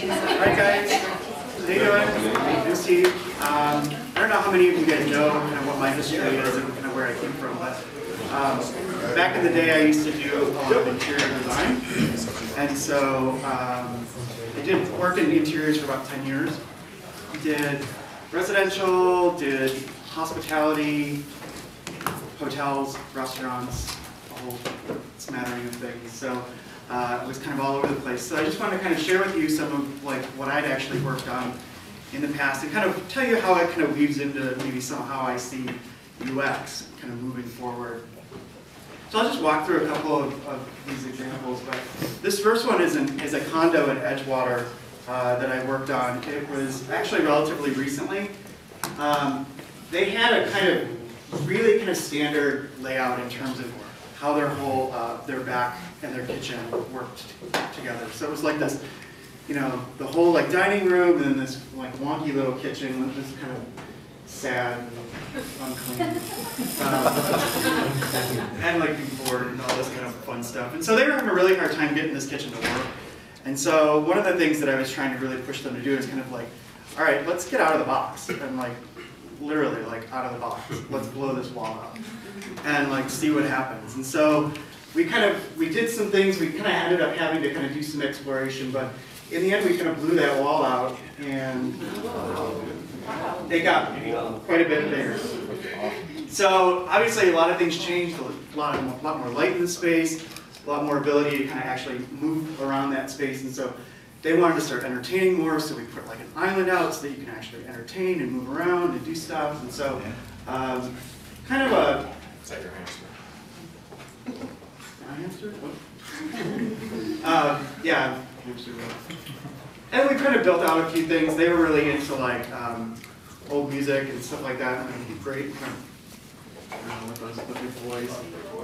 Alright guys, how you doing? New Steve. I don't know how many of you guys know kind of what my history is and kind of where I came from, but back in the day I used to do a lot of interior design. And so I did work in interiors for about 10 years. Did residential, did hospitality, hotels, restaurants, a whole smattering of things. So it was kind of all over the place. So I just wanted to kind of share with you some of what I'd actually worked on in the past and kind of tell you how it kind of weaves into maybe somehow I see UX kind of moving forward. So I'll just walk through a couple of these examples. But this first one is a condo in Edgewater that I worked on. It was actually relatively recently. They had a kind of really kind of standard layout in terms of how their whole, their back and their kitchen worked together. So it was like this, you know, the whole like dining room and then this like wonky little kitchen with this kind of sad, unclean, and like board and all this kind of fun stuff. And so they were having a really hard time getting this kitchen to work. And so one of the things that I was trying to really push them to do is kind of like, all right, let's get out of the box and like literally like out of the box. Let's blow this wall out and like see what happens. And so we did some things. We kind of ended up having to kind of do some exploration, but in the end we kind of blew that wall out and they got quite a bit bigger. So obviously a lot of things changed. A lot more light in the space, a lot more ability to kind of actually move around that space. And so they wanted to start entertaining more, so we put like an island out so that you can actually entertain and move around and do stuff. And so kind of a... Is that your hamster? My hamster? What? Yeah. And we kind of built out a few things. They were really into like old music and stuff like that. And great kind of, with those big boys.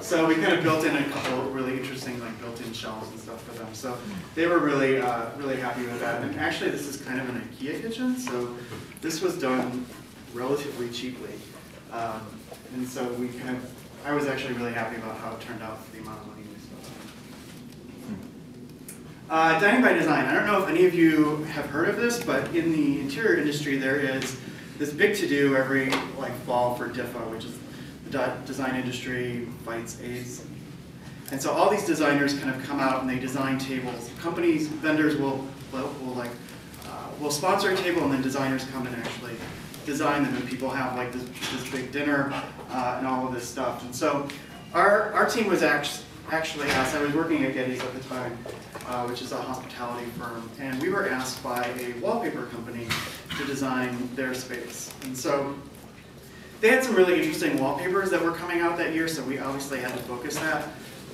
So we kind of built in a couple really interesting like built-in shelves and stuff for them. So they were really really happy with that. And actually this is kind of an IKEA kitchen. So this was done relatively cheaply. And so I was actually really happy about how it turned out for the amount of money we spent. Dining by Design. I don't know if any of you have heard of this, but in the interior industry there is this big to-do every like fall for DIFA, which is the design industry fights AIDS. And so all these designers kind of come out and they design tables. Companies, vendors will sponsor a table and then designers come and actually design them, and people have like this big dinner and all of this stuff. And so our team was actually asked, I was working at Getty's at the time, which is a hospitality firm, and we were asked by a wallpaper company to design their space. And so they had some really interesting wallpapers that were coming out that year, so we obviously had to focus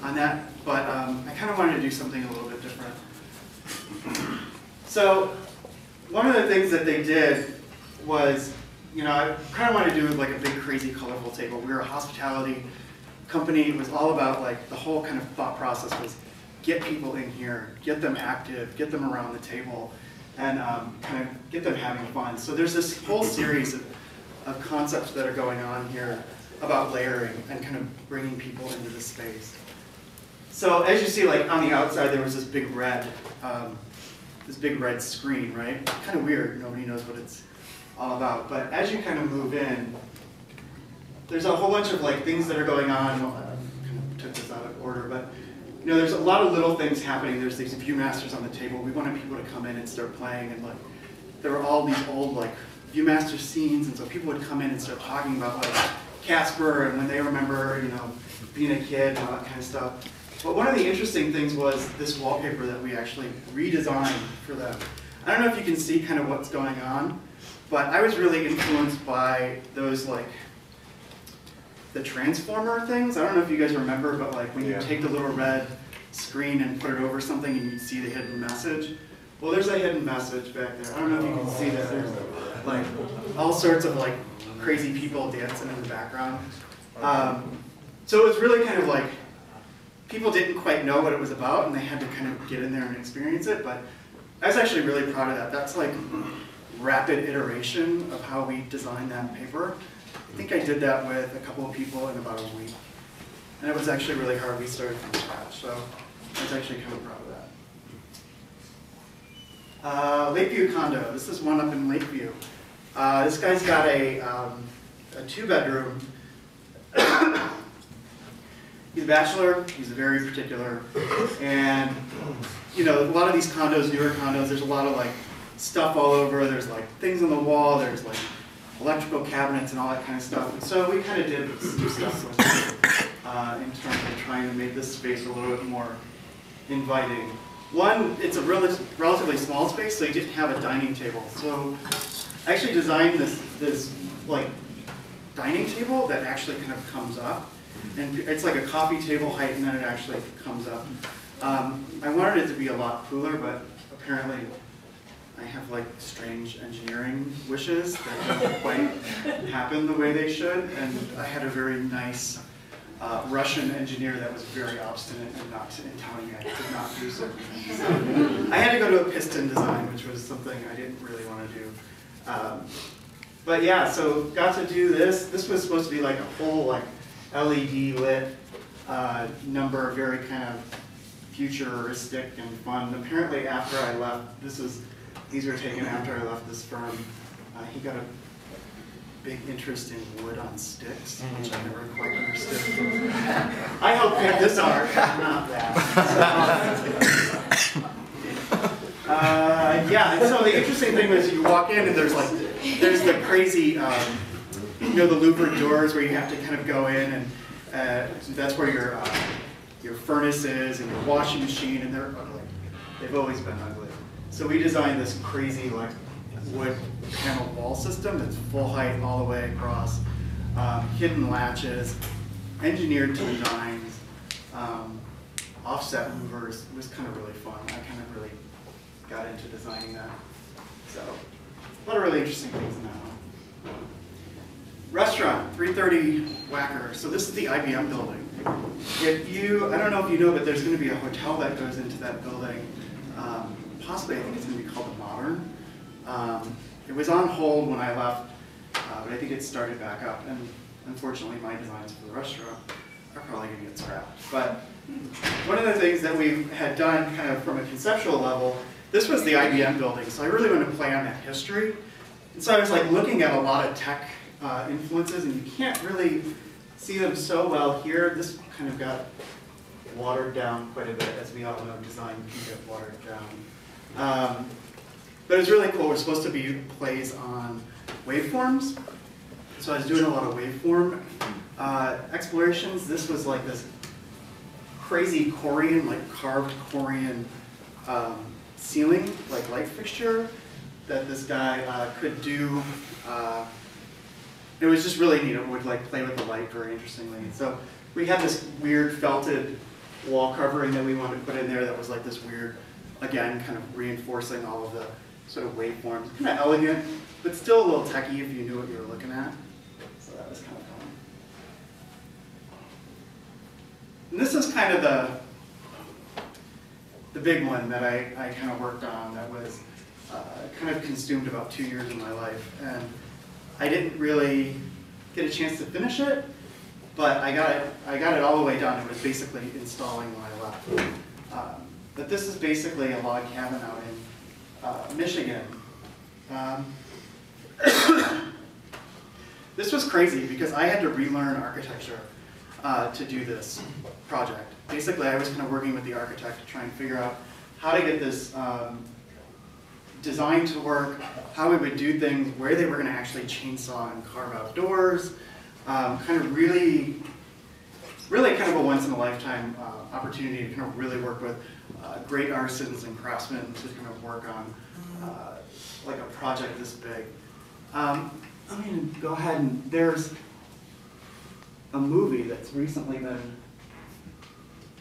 on that, but I kind of wanted to do something a little bit different. So one of the things that they did was, you know, I kind of wanted to do like a big, crazy, colorful table. We were a hospitality company. It was all about like the whole kind of thought process was get people in here, get them active, get them around the table, and kind of get them having fun. So there's this whole series of concepts that are going on here about layering and kind of bringing people into the space. So as you see, like on the outside, there was this big red screen, right? Kind of weird. Nobody knows what it's all about. But as you kind of move in, there's a whole bunch of like things that are going on. Well, I kind of took this out of order, but you know, there's a lot of little things happening. There's these Viewmasters on the table. We wanted people to come in and start playing, and like there were all these old like Viewmaster scenes, and so people would come in and start talking about like Casper and when they remember, you know, being a kid and all that kind of stuff. But one of the interesting things was this wallpaper that we actually redesigned for them. I don't know if you can see kind of what's going on, but I was really influenced by those like the Transformer things. I don't know if you guys remember, but like when you take the little red screen and put it over something and you see the hidden message. Well, there's a hidden message back there. I don't know if you can see that. There's like all sorts of like crazy people dancing in the background. So it was really kind of like people didn't quite know what it was about and they had to kind of get in there and experience it. But I was actually really proud of that. That's like rapid iteration of how we designed that paper. I think I did that with a couple of people in about a week. And it was actually really hard. We started from scratch. So I was actually kind of proud of that. Lakeview condo. This is one up in Lakeview. This guy's got a 2-bedroom. He's a bachelor. He's very particular, and a lot of these condos, newer condos, there's a lot of like stuff all over. There's like things on the wall. There's like electrical cabinets and all that kind of stuff. And so we kind of did some stuff with it in terms of trying to make this space a little bit more inviting. One, it's a relatively small space, so you didn't have a dining table. So I actually designed this like dining table that actually kind of comes up. And it's like a coffee table height, and then it actually comes up. I wanted it to be a lot cooler, but apparently I have like strange engineering wishes that don't quite happen the way they should. And I had a very nice Russian engineer that was very obstinate and telling me I could not do certain things. So I had to go to a piston design, which was something I didn't really want to do. But yeah, so got to do this. This was supposed to be like a whole like LED lit number, very kind of futuristic and fun. Apparently after I left, these were taken after I left this firm, he got a big interest in wood on sticks, which I never quite understood. I helped pick this art, not that. Yeah, and so the interesting thing was you walk in and there's the crazy, the louvered doors where you have to kind of go in, and that's where your furnace is and your washing machine, and they're ugly. They've always been ugly. So we designed this crazy like wood panel wall system that's full height all the way across, hidden latches, engineered to designs, offset louvers. It was kind of really fun. I kind of really got into designing that. So a lot of really interesting things in that one. Restaurant, 330 Wacker. So this is the IBM building. I don't know if you know, but there's going to be a hotel that goes into that building. Possibly, I think it's going to be called the Modern. It was on hold when I left, but I think it started back up. And unfortunately, my designs for the restaurant are probably going to get scrapped. But one of the things that we had done kind of from a conceptual level, this was the IBM building, so I really wanted to play on that history. And so I was like looking at a lot of tech influences, and you can't really see them so well here. This kind of got watered down quite a bit. As we all know, design can get watered down. But it's really cool. We're supposed to be plays on waveforms. So I was doing a lot of waveform explorations. This was like this crazy Corian, like carved Corian ceiling, like light fixture that this guy could do. It was just really neat. It would like play with the light very interestingly. So we had this weird felted wall covering that we wanted to put in there that was like this weird, again, kind of reinforcing all of the sort of waveforms. Kind of elegant, but still a little techy if you knew what you were looking at. So that was kind of fun. And this is kind of the big one that I kind of worked on that was kind of consumed about 2 years of my life. And I didn't really get a chance to finish it, but I got it all the way done. It was basically installing when I left. But this is basically a log cabin out in Michigan. This was crazy because I had to relearn architecture to do this project. Basically, I was kind of working with the architect to try and figure out how to get this design to work, how we would do things, where they were going to actually chainsaw and carve out doors. Kind of really kind of a once-in-a-lifetime opportunity to kind of really work with great artisans and craftsmen to kind of work on like a project this big. I'm going to go ahead and there's a movie that's recently been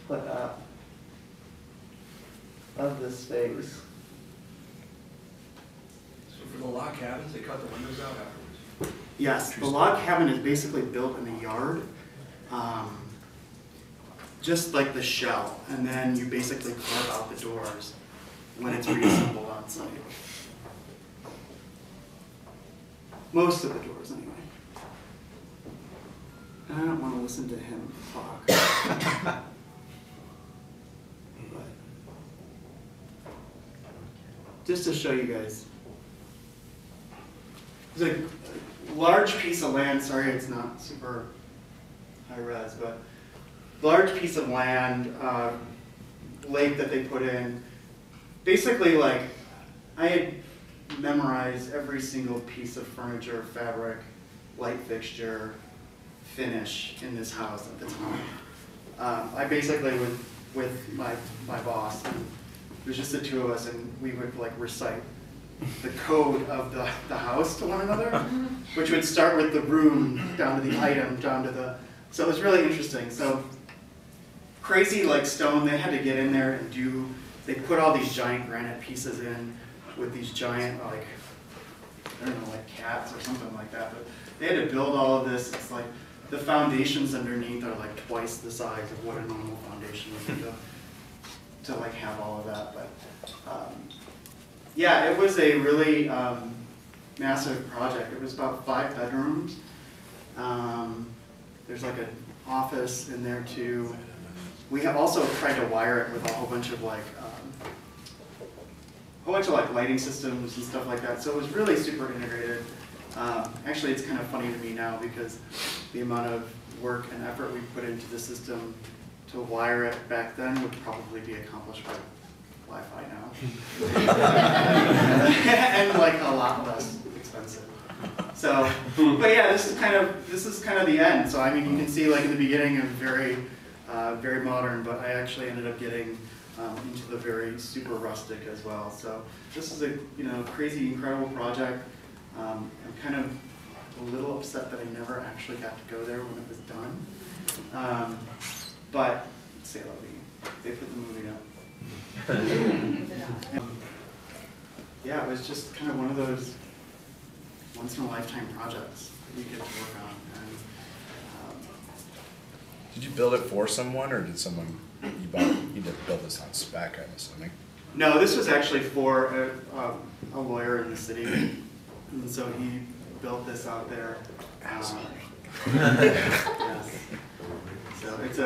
put up of this space. So for the log cabins, they cut the windows out afterwards? Yes, the log cabin is basically built in a yard, just like the shell, and then you basically carve out the doors when it's reassembled on site. Most of the doors, anyway. And I don't want to listen to him talk. just to show you guys. There's a large piece of land, sorry it's not super high res, but large piece of land, lake that they put in. Basically, like, I had memorized every single piece of furniture, fabric, light fixture, finish in this house at the time. I basically, with my boss, and it was just the two of us, and we would like recite the code of the house to one another, which would start with the room, down to the item, down to the, so it was really interesting. So crazy like stone, they had to get in there and do, they put all these giant granite pieces in with these giant, like, I don't know, like cats or something like that, but they had to build all of this. It's like the foundations underneath are like twice the size of what a normal foundation would be to like have all of that. But yeah, it was a really massive project. It was about 5 bedrooms. There's like an office in there too. We have also tried to wire it with a whole bunch of like lighting systems and stuff like that. So it was really super integrated. Actually, it's kind of funny to me now because the amount of work and effort we put into the system to wire it back then would probably be accomplished by Wi-Fi now. And like a lot less expensive. So, but yeah, this is kind of the end. So I mean, you can see like in the beginning it was very, very modern, but I actually ended up getting into the very super rustic as well. So this is a crazy, incredible project. I'm kind of a little upset that I never actually got to go there when it was done. But say la vie. They put the movie up. Yeah, it was just kind of one of those once-in-a-lifetime projects that we get to work on. And, did you build it for someone, or did someone you did build this on spec? I'm assuming. no, this was actually for a lawyer in the city, and so he built this out there. Yes. So it's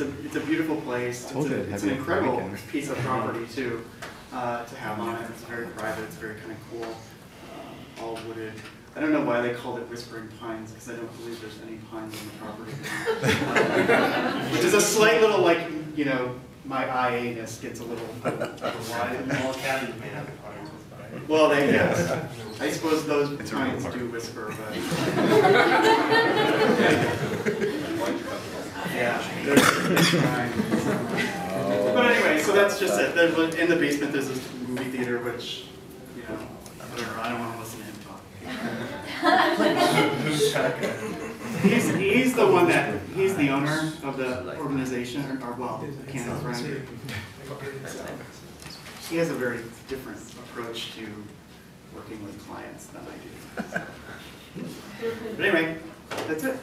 a beautiful place. It's an incredible piece of property too to have on it. It's very private. It's very kind of cool. All wooded. I don't know why they called it Whispering Pines, because I don't believe there's any pines on the property. Which is a slight little, like, my IA-ness gets a little wide. All cabins may have pines with pines. Well, yes. I suppose those pines do whisper, but... yeah, there's pines. But anyway, so that's just it. In the basement, there's this movie theater, which, whatever, I don't want to listen to him talk. He's the one he's the owner of the organization, or well, Canada's Friend. So he has a very different approach to working with clients than I do. So. But anyway, that's it.